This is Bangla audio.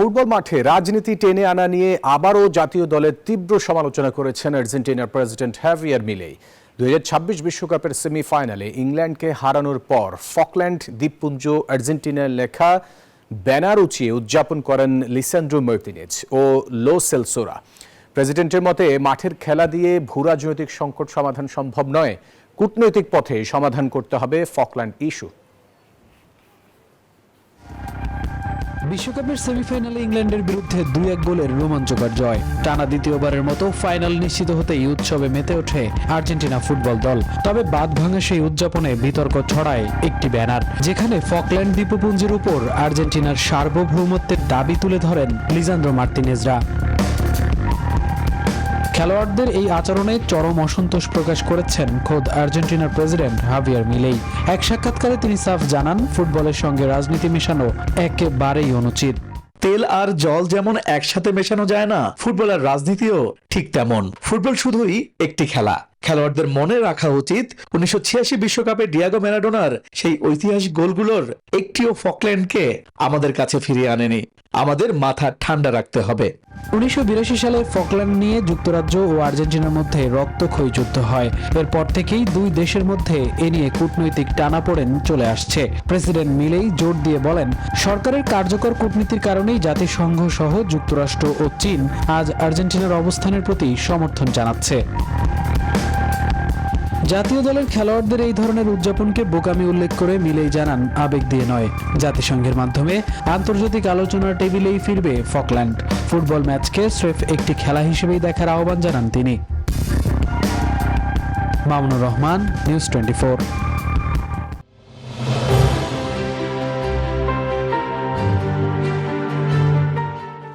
ফুটবল মাঠে রাজনীতি টেনে আনা নিয়ে আবারও জাতীয় দলের তীব্র সমালোচনা করেছেন আর্জেন্টিনার প্রেসিডেন্ট হাভিয়ার মিলেই। 2026 বিশ্বকাপের সেমিফাইনালে ইংল্যান্ডকে হারানোর পর ফকল্যান্ড দ্বীপপুঞ্জ আর্জেন্টিনার লেখা ব্যানার উঁচিয়ে উদযাপন করেন লিসান্ড্রো মার্তিনেজ ও লো সেলসোরা। প্রেসিডেন্টের মতে মাঠের খেলা দিয়ে ভূরাজনৈতিক সংকট সমাধান সম্ভব নয়, কূটনৈতিক পথে সমাধান করতে হবে ফকল্যান্ড ইস্যু। বিশ্বকাপের সেমিফাইনালে ইংল্যান্ডের বিরুদ্ধে 2-1 গোলের রোমাঞ্চকর জয়। টানা দ্বিতীয়বারের মতো ফাইনাল নিশ্চিত হতেই উৎসবে মেতে ওঠে আর্জেন্টিনা ফুটবল দল। তবে বাঁধ ভাঙা সেই উদযাপনে বিতর্ক ছড়ায় একটি ব্যানার, যেখানে ফকল্যান্ড দ্বীপপুঞ্জের উপর আর্জেন্টিনার সার্বভৌমত্বের দাবি তুলে ধরেন লিসান্ড্রো মার্তিনেজরা। খেলোয়াড়দের এই আচরণে চরম অসন্তোষ প্রকাশ করেছেন খোদ আর্জেন্টিনার প্রেসিডেন্ট হাভিয়ার মিলেই। এক সাক্ষাৎকারে তিনি সাফ জানান, ফুটবলের সঙ্গে রাজনীতি মেশানো একেবারেই অনুচিত। তেল আর জল যেমন একসাথে মেশানো যায় না, ফুটবল আর রাজনীতিও ঠিক তেমন। ফুটবল শুধুই একটি খেলা। খেলোয়াড়দের মনে রাখা উচিত 1986 বিশ্বকাপে ডিয়াগো ম্যারাডোনার সেই ঐতিহাসিক গোলগুলোর একটিও ফকল্যান্ডকে আমাদের কাছে ফিরিয়ে আনেনি। আমাদের মাথা ঠান্ডা রাখতে হবে। 1982 সালে ফকল্যান্ড নিয়ে যুক্তরাজ্য ও আর্জেন্টিনার মধ্যে রক্তক্ষয়ী যুদ্ধ হয়। এরপর থেকেই দুই দেশের মধ্যে এ নিয়ে কূটনৈতিক টানাপোড়েন চলে আসছে। প্রেসিডেন্ট মিলেই জোর দিয়ে বলেন, সরকারের কার্যকর কূটনীতির কারণেই জাতিসংঘ সহ যুক্তরাষ্ট্র ও চীন আজ আর্জেন্টিনার অবস্থানের প্রতি সমর্থন জানাচ্ছে। জাতীয় দলের খেলোয়াড়দের এই ধরনের উদযাপনকে বোকামি উল্লেখ করে মিলেই জানান, আবেগ দিয়ে নয়, জাতিসংঘের মাধ্যমে আন্তর্জাতিক আলোচনার টেবিলেই ফিরবে ফকল্যান্ড। ফুটবল ম্যাচকে স্রেফ একটি খেলা হিসেবেই দেখার আহ্বান জানান তিনি। মামুনুর রহমান, নিউজ 24।